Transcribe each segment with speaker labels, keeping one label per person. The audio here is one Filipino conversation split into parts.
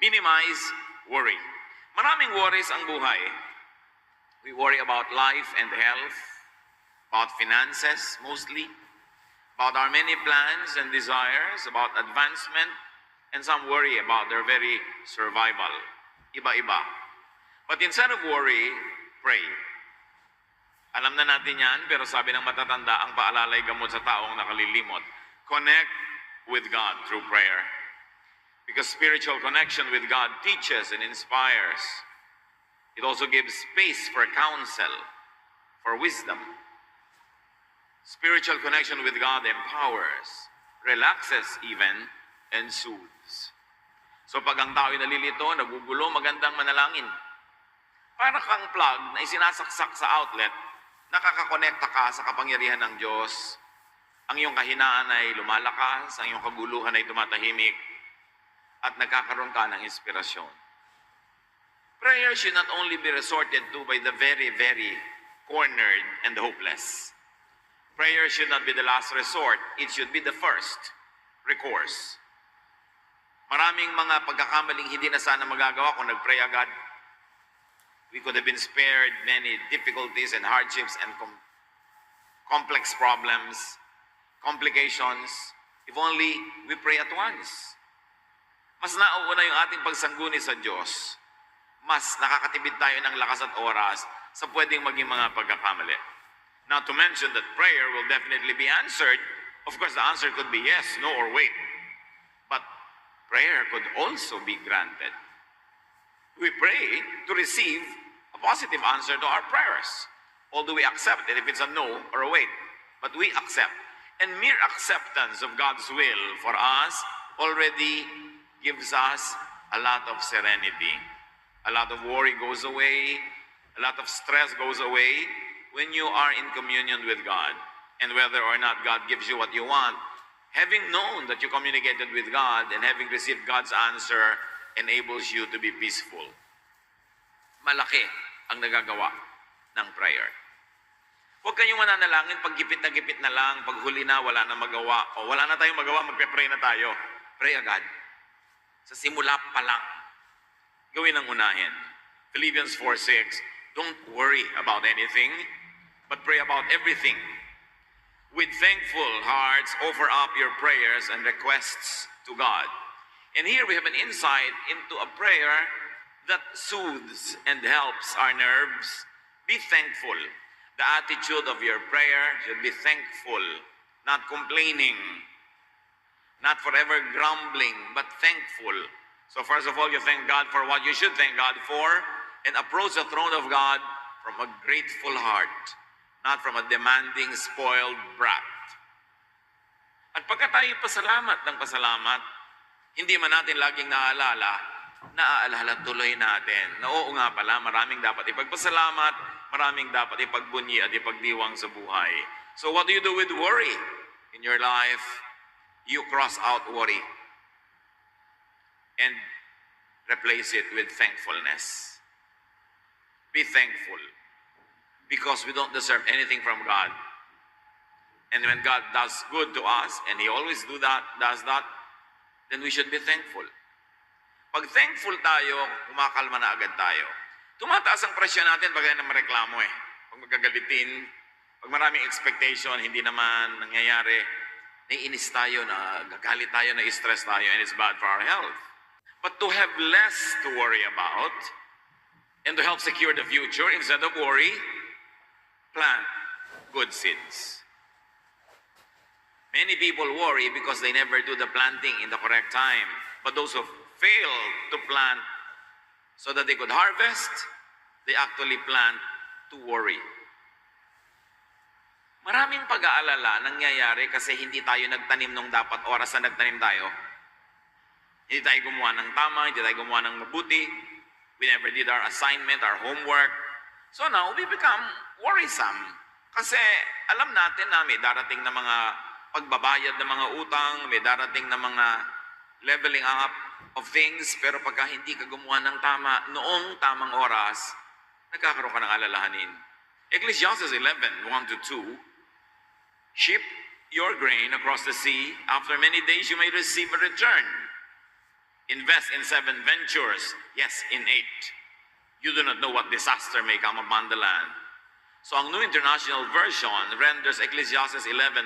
Speaker 1: Minimize worry. Maraming worries ang buhay. We worry about life and health, about finances mostly, about our many plans and desires, about advancement, and some worry about their very survival. Iba-iba. But instead of worry, pray. Alam na natin yan, pero sabi ng matatanda, ang paalalay gamot sa taong nakalilimot. Connect with God through prayer. Because spiritual connection with God teaches and inspires. It also gives space for counsel, for wisdom. Spiritual connection with God empowers, relaxes even, and soothes. So pag ang tao'y nalilito, nagugulo, magandang manalangin. Para kang plug na isinasaksak sa outlet, nakakakonekta ka sa kapangyarihan ng Diyos. Ang iyong kahinaan ay lumalakas, ang iyong kaguluhan ay tumatahimik, at nagkakaroon ka ng inspirasyon. Prayer should not only be resorted to by the very, very cornered and hopeless. Prayer should not be the last resort. It should be the first recourse. Maraming mga pagkakamaling hindi na sana magagawa kung nag-pray agad. We could have been spared many difficulties and hardships and complex problems, complications, if only we pray at once. Mas nauuna yung ating pagsangguni sa Diyos. Mas nakakatipid tayo ng lakas at oras sa pwedeng maging mga pagkakamali. Not to mention that prayer will definitely be answered. Of course, the answer could be yes, no, or wait. But prayer could also be granted. We pray to receive a positive answer to our prayers. Although we accept it if it's a no or a wait. But we accept. And mere acceptance of God's will for us already gives us a lot of serenity. A lot of worry goes away. A lot of stress goes away when you are in communion with God. And whether or not God gives you what you want, having known that you communicated with God and having received God's answer enables you to be peaceful. Malaki ang nagagawa ng prayer. Huwag kayong mananalangin pag gipit na lang, pag huli na, wala na magawa, o wala na tayong magawa, magpe-pray na tayo. Pray agad. Sa simula pa lang, gawin ang unahin. Philippians 4:6, don't worry about anything, but pray about everything. With thankful hearts, offer up your prayers and requests to God. And here we have an insight into a prayer that soothes and helps our nerves. Be thankful. The attitude of your prayer should be thankful, not complaining, not forever grumbling, but thankful. So first of all, you thank God for what you should thank God for, and approach the throne of God from a grateful heart, not from a demanding, spoiled brat. At pagka tayo pasalamat ng pasalamat, hindi man natin laging naaalala tuloy natin na oo nga pala, maraming dapat ipagpasalamat, maraming dapat ipagbunyi at ipagdiwang sa buhay. So what do you do with worry in your life? You cross out worry and replace it with thankfulness. Be thankful because we don't deserve anything from God. And when God does good to us, and He always does that, then we should be thankful. Pag thankful tayo, kumakalma na agad tayo. Tumataas ang presyon natin pag na mareklamo eh. Pag magagalitin, pag maraming expectation, hindi naman nangyayari, naiinis tayo, gagalit tayo, na-stress tayo, and it's bad for our health. But to have less to worry about, and to help secure the future, instead of worry, plant good seeds. Many people worry because they never do the planting in the correct time. But those who fail to plant so that they could harvest, they actually plant to worry. Maraming pag-aalala nangyayari kasi hindi tayo nagtanim nung dapat oras na nagtanim tayo. Hindi tayo gumawa ng tama, hindi tayo gumawa ng mabuti. We never did our assignment, our homework. So now, we become worrisome. Kasi alam natin na may darating na mga pagbabayad ng mga utang, may darating na mga leveling up of things, pero pagka hindi ka gumawa ng tama, noong tamang oras, nagkakaroon ka ng alalahanin. Ecclesiastes 11:1-2, ship your grain across the sea, after many days you may receive a return. Invest in 7 ventures, yes, in 8. You do not know what disaster may come upon the land. So ang New International Version renders Ecclesiastes 11:1-2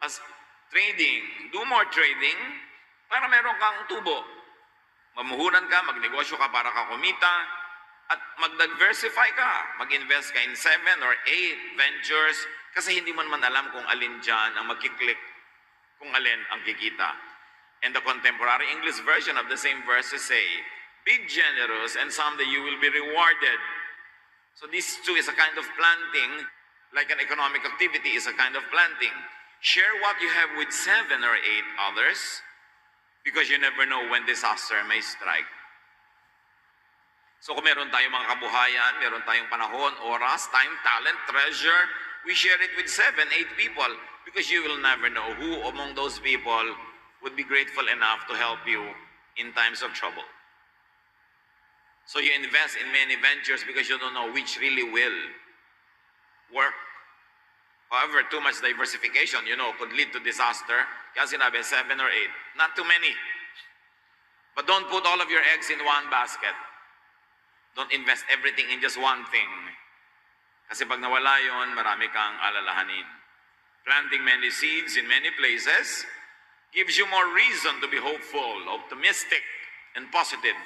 Speaker 1: as trading. Do more trading para meron kang tubo. Mamuhunan ka, magnegosyo ka para ka kumita, at mag-diversify ka. Mag-invest ka in 7 or 8 ventures kasi hindi mo naman alam kung alin dyan ang magkiklik, kung alin ang kikita. And the contemporary English version of the same verses say, be generous and someday you will be rewarded. So this too is a kind of planting, like an economic activity is a kind of planting. Share what you have with 7 or 8 others because you never know when disaster may strike. So kung meron tayong mga kabuhayan, meron tayong panahon, oras, time, talent, treasure, we share it with 7, 8 people because you will never know who among those people would be grateful enough to help you in times of trouble. So you invest in many ventures because you don't know which really will work. However, too much diversification, could lead to disaster. Kaya sinabi, 7 or 8. Not too many. But don't put all of your eggs in one basket. Don't invest everything in just one thing. Kasi pag nawala yon, marami kang alalahanin. Planting many seeds in many places gives you more reason to be hopeful, optimistic, and positive.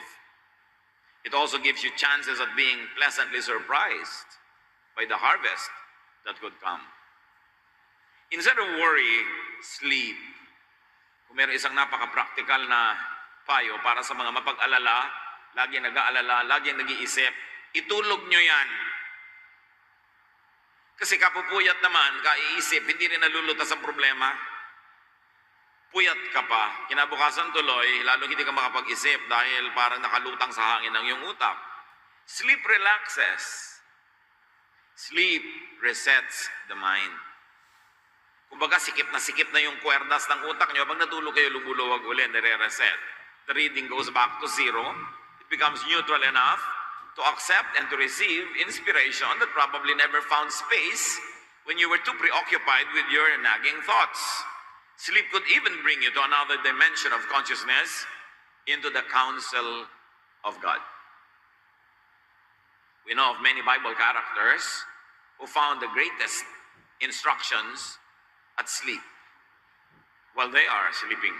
Speaker 1: It also gives you chances at being pleasantly surprised by the harvest that could come. Instead of worry, sleep. Kung meron isang napaka-practical na payo para sa mga mapag-alala, lagi nag-aalala, lagi nag-iisip, itulog nyo yan. Kasi kapupuyat naman, kaiisip, hindi rin nalulutas ang problema. Puyat ka pa, kinabukasan tuloy, lalo hindi ka makapag-isip dahil parang nakalutang sa hangin ang iyong utak. Sleep relaxes. Sleep resets the mind. Kumbaga, sikip na yung kwerdas ng utak nyo. Pag natulog kayo, luguluwag uli, nire-reset. The reading goes back to 0. It becomes neutral enough to accept and to receive inspiration that probably never found space when you were too preoccupied with your nagging thoughts. Sleep could even bring you to another dimension of consciousness, into the counsel of God. We know of many Bible characters who found the greatest instructions at sleep while they are sleeping.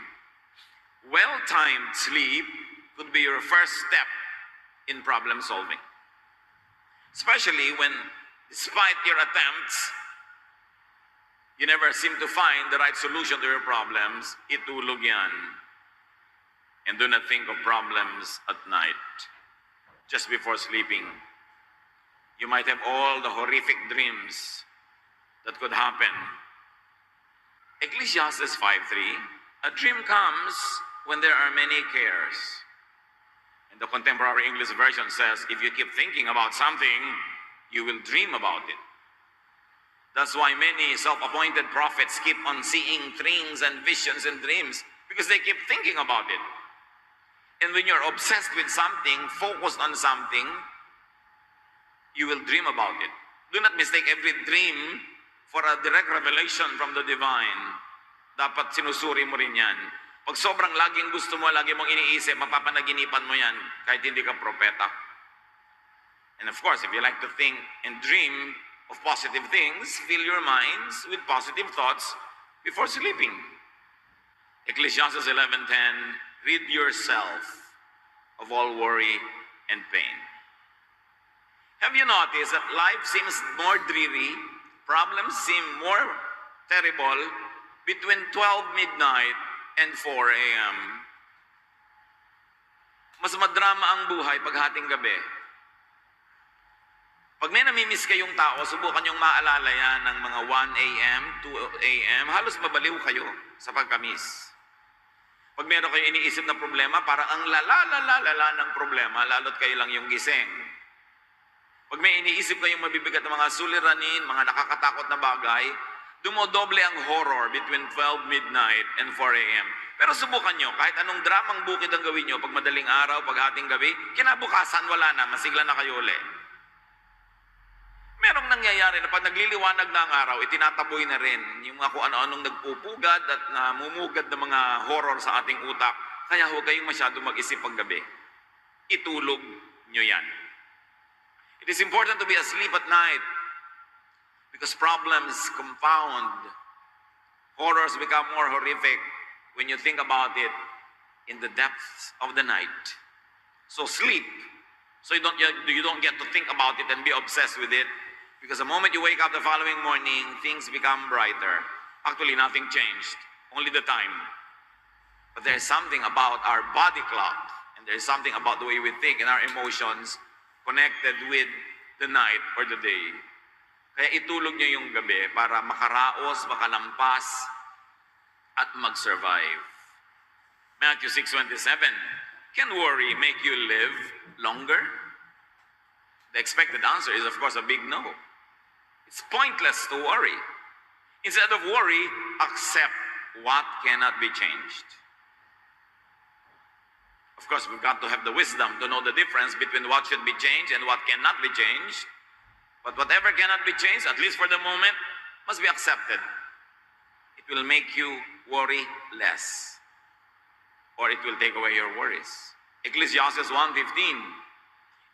Speaker 1: Well-timed sleep could be your first step in problem solving. Especially when, despite your attempts, you never seem to find the right solution to your problems, itulog yan. And do not think of problems at night, just before sleeping. You might have all the horrific dreams that could happen. Ecclesiastes 5:3, a dream comes when there are many cares. And the contemporary English version says, if you keep thinking about something, you will dream about it. That's why many self-appointed prophets keep on seeing dreams and visions and dreams because they keep thinking about it. And when you're obsessed with something, focused on something, you will dream about it. Do not mistake every dream for a direct revelation from the divine. Dapat sinusuri mo rin yan. Pag sobrang laging gusto mo, lagi mong iniisip, mapapanaginipan mo yan kahit hindi ka propeta. And of course, if you like to think and dream of positive things, fill your minds with positive thoughts before sleeping. Ecclesiastes 11:10, rid yourself of all worry and pain. Have you noticed that life seems more dreary, problems seem more terrible between 12 midnight and 4 a.m.? Mas madrama ang buhay pag hating gabi. Pag may namimiss kayong tao, subukan yung maalala yan ng mga 1 a.m., 2 a.m., halos mabaliw kayo sa pagkamiss. Pag meron kayo iniisip na problema, parang ang lala ng problema, lalo't kayo lang yung gising. Pag may iniisip kayong mabibigat na mga suliranin, mga nakakatakot na bagay, dumodoble ang horror between 12 midnight and 4 a.m. Pero subukan nyo, kahit anong dramang bukid ang gawin nyo, pag madaling araw, pag hating gabi, kinabukasan wala na, masigla na kayo ulit. Merong nangyayari na pag nagliliwanag na ang araw, itinataboy na rin yung mga kung ano-anong nagpupugad at namumugad na mga horror sa ating utak. Kaya huwag kayong masyado mag-isip paggabi. Itulog nyo yan. It is important to be asleep at night because problems compound. Horrors become more horrific when you think about it in the depths of the night. So sleep, so you don't get to think about it and be obsessed with it. Because the moment you wake up the following morning, things become brighter. Actually, nothing changed, only the time. But there's something about our body clock, and there's something about the way we think and our emotions connected with the night or the day. Kaya itulog niyo yung gabi para makaraos, makalampas, at mag-survive. Matthew 6:27, can worry make you live longer? The expected answer is, of course, a big no. It's pointless to worry. Instead of worry, accept what cannot be changed. Of course, we've got to have the wisdom to know the difference between what should be changed and what cannot be changed. But whatever cannot be changed, at least for the moment, must be accepted. It will make you worry less, or it will take away your worries. Ecclesiastes 1:15,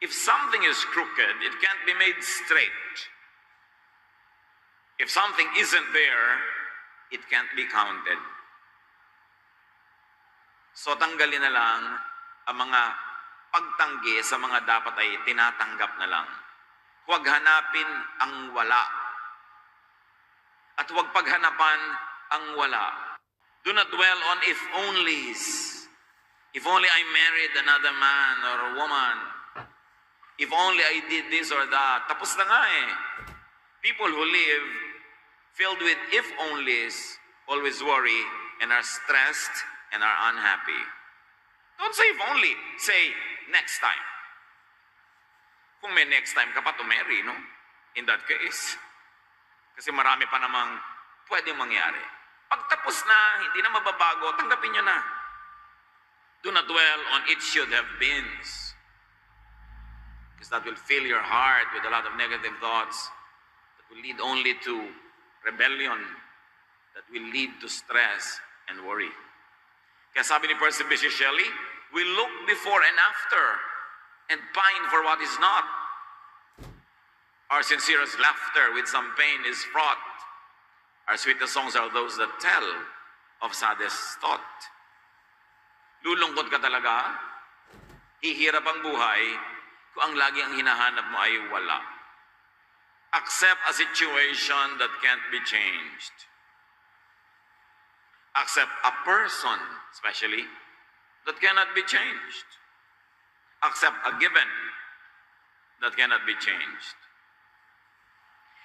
Speaker 1: if something is crooked, it can't be made straight. If something isn't there, it can't be counted. So tanggalin na lang ang mga pagtanggi sa mga dapat ay tinatanggap na lang. Huwag hanapin ang wala. At huwag paghanapan ang wala. Do not dwell on if onlys. If only I married another man or woman. If only I did this or that. Tapos na nga eh. People who live filled with if onlys always worry and are stressed and are unhappy. Don't say if only. Say next time. Kung may next time ka pa to marry, no? In that case. Kasi marami pa namang pwedeng mangyari. Pagtapos na, hindi na mababago, tanggapin nyo na. Do not dwell on it should have been. Because that will fill your heart with a lot of negative thoughts that will lead only to rebellion, that will lead to stress and worry. Kaya sabi ni Percy Bysshe Shelley, we look before and after and pine for what is not. Our sincerest laughter with some pain is fraught. Our sweetest songs are those that tell of saddest thought. Lulungkot ka talaga, hihirap ang buhay kung ang lagi ang hinahanap mo ay wala. Accept a situation that can't be changed. Accept a person, especially, that cannot be changed. Accept a given that cannot be changed.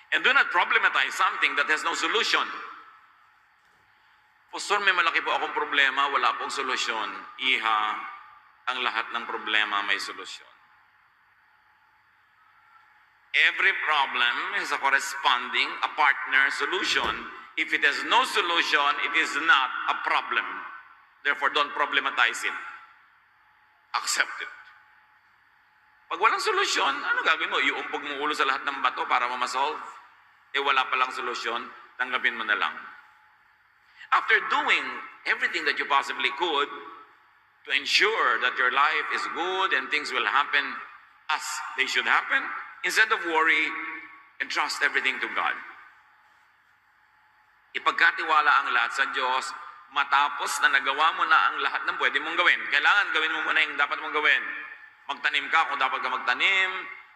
Speaker 1: And do not problematize something that has no solution. Pastor, may malaki po akong problema, wala pong solusyon. Iha, ang lahat ng problema may solusyon. Every problem has a corresponding, a partner solution. If it has no solution, it is not a problem. Therefore, don't problematize it. Accept it. Pag walang solusyon, ano gagawin mo? Iumpog mo ulo sa lahat ng bato para ma-solve? Wala palang solusyon, tanggapin mo na lang. After doing everything that you possibly could to ensure that your life is good and things will happen as they should happen, instead of worry, entrust everything to God. Ipagkatiwala ang lahat sa Diyos, matapos na nagawa mo na ang lahat ng pwede mong gawin. Kailangan gawin mo muna yung dapat mong gawin. Magtanim ka kung dapat ka magtanim,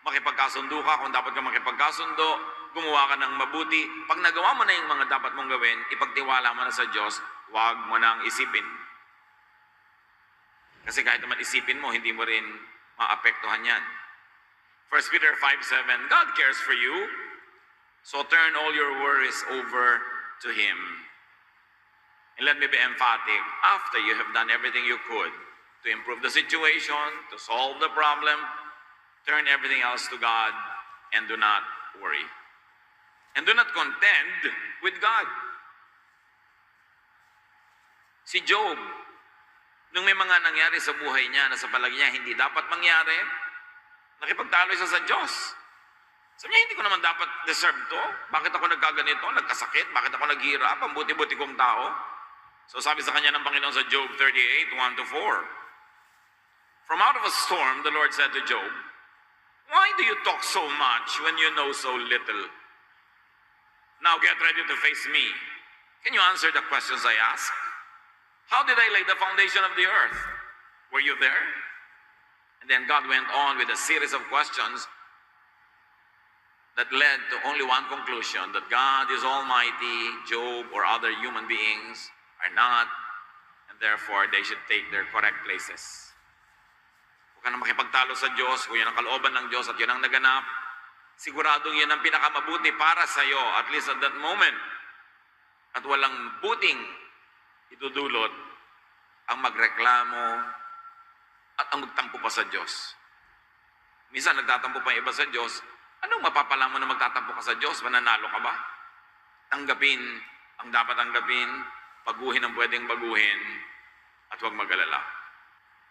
Speaker 1: makipagkasundo ka kung dapat ka makipagkasundo, gumawa ka ng mabuti. Pag nagawa mo na yung mga dapat mong gawin, ipagtiwala mo na sa Diyos, huwag mo nang isipin. Kasi kahit naman isipin mo, hindi mo rin maapektuhan yan. 1 Peter 5:7, God cares for you, so turn all your worries over to Him. And let me be emphatic, after you have done everything you could to improve the situation, to solve the problem, turn everything else to God and do not worry. And do not contend with God. Si Job, nung may mga nangyari sa buhay niya na sa palagi niya hindi dapat mangyari, nakipagtalo siya sa Diyos. Sabi niya, hindi ko naman dapat deserve to. Bakit ako nagkaganito? Nagkasakit? Bakit ako naghihirap? Ang buti-buti kong tao. So sabi sa kanya ng Panginoon sa Job 38, 1 to 4, "From out of a storm, the Lord said to Job, why do you talk so much when you know so little? Now get ready to face me. Can you answer the questions I ask? How did I lay the foundation of the earth? Were you there?" And then God went on with a series of questions that led to only one conclusion, that God is almighty, Job or other human beings are not, and therefore they should take their correct places. Huwag ka na makipagtalo sa Diyos, kung yan ang kalooban ng Diyos at yun ang naganap, siguradong yun ang pinakamabuti para sa iyo, at least at that moment. At walang buting idudulot ang magreklamo at ang magtampo pa sa Diyos. Minsan nagtatampo pa yung iba sa Diyos. Anong mapapala mo na magtatampo ka sa Diyos? Mananalo ka ba? Tanggapin ang dapat tanggapin, baguhin ang pwedeng baguhin, at huwag mag-alala.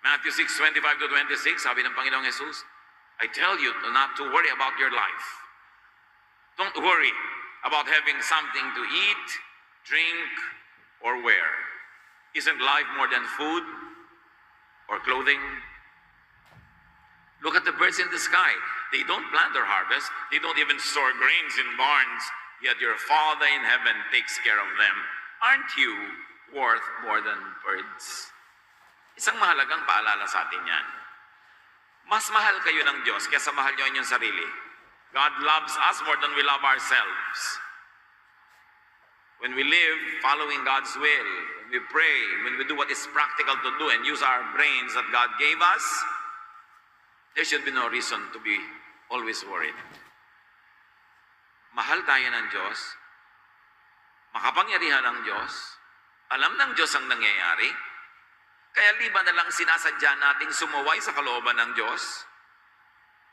Speaker 1: Matthew 6:25 to 26, sabi ng Panginoong Jesus, "I tell you not to worry about your life. Don't worry about having something to eat, drink, or wear. Isn't life more than food or clothing? Look at the birds in the sky. They don't plant or harvest. They don't even store grains in barns. Yet your Father in heaven takes care of them. Aren't you worth more than birds?" Isang mahalagang paalala sa atin yan. Mas mahal kayo ng Diyos kaysa mahal nyo inyong sarili. God loves us more than we love ourselves. When we live following God's will, when we pray, when we do what is practical to do and use our brains that God gave us, there should be no reason to be always worried. Mahal tayo ng Diyos, makapangyarihan ng Diyos, alam ng Diyos ang nangyayari, kaya liban na lang sinasadya nating sumuway sa kalooban ng Diyos.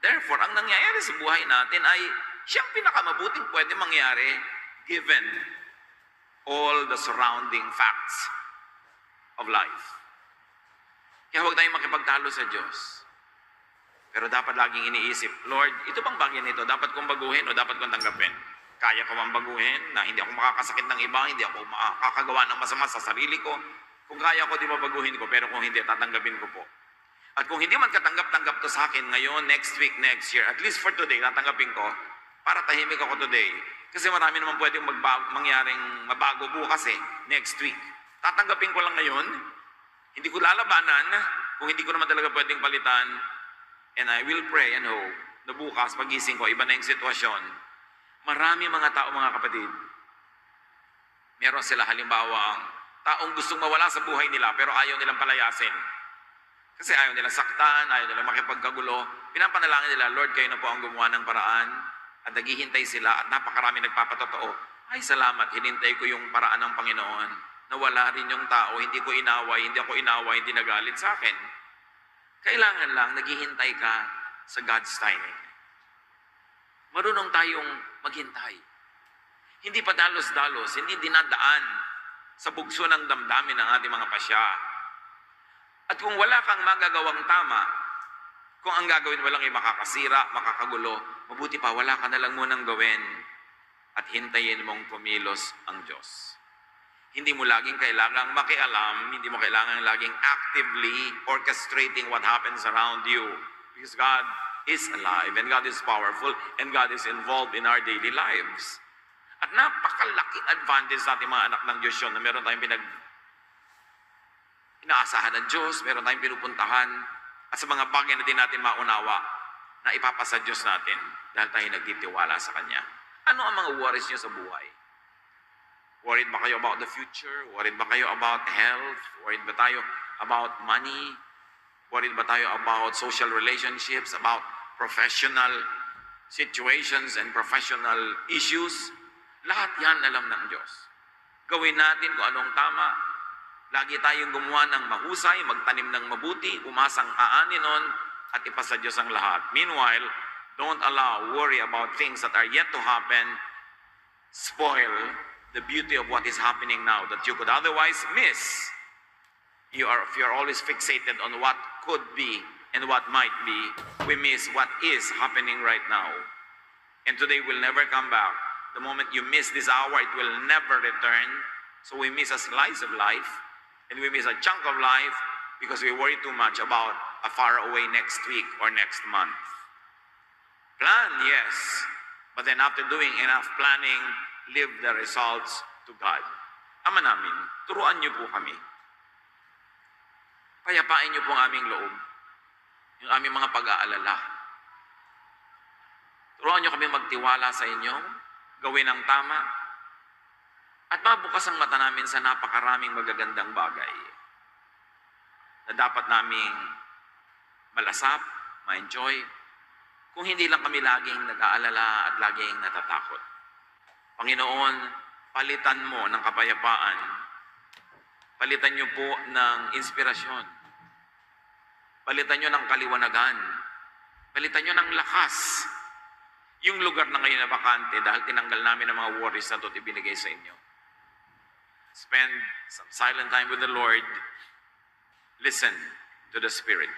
Speaker 1: Therefore, ang nangyayari sa buhay natin ay siyang pinakamabuting pwede mangyari given all the surrounding facts of life. Kaya huwag tayong makipagtalo sa Diyos. Pero dapat laging iniisip, Lord, ito bang bagay nito? Dapat kong baguhin o dapat kong tanggapin? Kaya ko bang baguhin na hindi ako makakasakit ng iba, hindi ako makakagawa ng masama sa sarili ko? Kung kaya ko, di babaguhin ko, pero kung hindi, tatanggapin ko po. At kung hindi man katanggap-tanggap to sa akin ngayon, next week, next year, at least for today, tatanggapin ko, para tahimik ako today. Kasi marami naman pwedeng mangyaring mabago bukas next week. Tatanggapin ko lang ngayon, hindi ko lalabanan, kung hindi ko naman talaga pwedeng palitan, and I will pray and hope na bukas, pagising ko, iba na yung sitwasyon. Marami mga tao, mga kapatid, meron sila halimbawa taong gustong mawala sa buhay nila pero ayaw nilang palayasin. Kasi ayaw nilang saktan, ayaw nilang makipagkagulo. Pinapanalangin nila, Lord, kayo na po ang gumawa ng paraan. At naghihintay sila at napakarami nagpapatotoo. Ay, salamat, hinintay ko yung paraan ng Panginoon. Nawala rin yung tao, hindi ko inaway, hindi ako inaway, hindi nagalit sa akin. Kailangan lang, naghihintay ka sa God's timing. Marunong tayong maghintay. Hindi pa dalos-dalos, hindi dinadaan sa bugso ng damdamin ng ating mga pasya. At kung wala kang magagawang tama, kung ang gagawin mo lang ay makakasira, makakagulo, mabuti pa, wala ka na lang munang gawin at hintayin mong kumilos ang Diyos. Hindi mo laging kailangang makialam, hindi mo kailangang laging actively orchestrating what happens around you. Because God is alive and God is powerful and God is involved in our daily lives. At napakalaking advantage sa ating mga anak ng Diyos yun na meron tayong inaasahan ng Diyos, meron tayong pinupuntahan, at sa mga bagay na din natin maunawa na ipapasa Diyos natin dahil tayo nagtitiwala sa Kanya. Ano ang mga worries niyo sa buhay? Worried ba kayo about the future? Worried ba kayo about health? Worried ba tayo about money? Worried ba tayo about social relationships? About professional situations and professional issues? Lahat yan alam ng Diyos. Gawin natin kung anong tama. Lagi tayong gumawa ng mahusay, magtanim ng mabuti, umasang aanin nun, at ipasa Diyos ang lahat. Meanwhile, don't allow worry about things that are yet to happen spoil the beauty of what is happening now that you could otherwise miss. If you're always fixated on what could be and what might be, we miss what is happening right now. And today will never come back. The moment you miss this hour, it will never return. So we miss a slice of life, and we miss a chunk of life because we worry too much about a far away next week or next month. Plan, yes, but then after doing enough planning, leave the results to God. Ama namin, turuan niyo po kami. Payapain niyo po ang aming loob, yung aming mga pag-aalala. Turuan niyo kami magtiwala sa inyo, gawin ang tama, at mabukas ang mata namin sa napakaraming magagandang bagay na dapat naming malasap, ma-enjoy, kung hindi lang kami laging nag-aalala at laging natatakot. Panginoon, palitan mo ng kapayapaan. Palitan niyo po ng inspirasyon. Palitan niyo ng kaliwanagan. Palitan niyo ng lakas. Yung lugar na ngayon na bakante dahil tinanggal namin ang mga worries na ito at ibinigay sa inyo. Spend some silent time with the Lord. Listen to the Spirit.